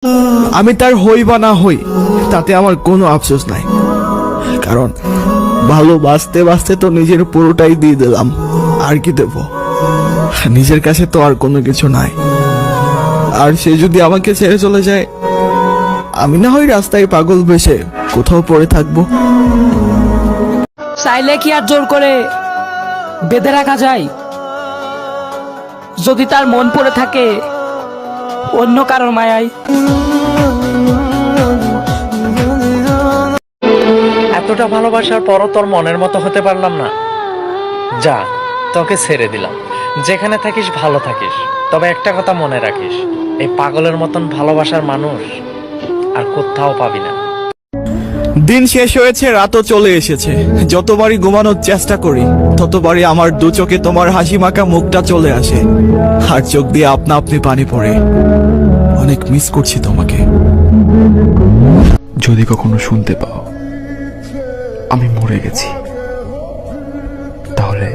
আমি তার হই বা না হই তাতে আমার কোনো আফসোস নাই, কারণ ভালোবাসতে বাসতে তো নিজের পুরোটাই দিয়ে দিলাম, আর কি দেব? নিজের কাছে তো আর কোনো কিছু নাই। আর সে যদি আমাকে ছেড়ে চলে যায়, আমি না হয় রাস্তায় পাগল বেশে কোথাও পড়ে থাকবো। চাইলে কি আর জোর করে বেঁধে রাখা যায়? যদি তার মন পড়ে থাকে অন্য কারোর মায়ায়। এতটা ভালোবাসার পরও তোর মনের মতো হতে পারলাম না। যা, তোকে ছেড়ে দিলাম। যেখানে থাকিস ভালো থাকিস, তবে একটা কথা মনে রাখিস, এই পাগলের মতন ভালোবাসার মানুষ আর কোথাও পাবি না। দিন শেষ হয়েছে, রাতও চলে এসেছে। যতবারই ঘুমানোর চেষ্টা করি ততবারই আমার দু চোখে তোমার হাসি মাখা মুখটা চলে আসে, আর চোখ দিয়ে আপনা আপনি পানি পড়ে। অনেক মিস করছি তোমাকে। যদি কখনো শুনতে পাও আমি মরে গেছি, তাহলে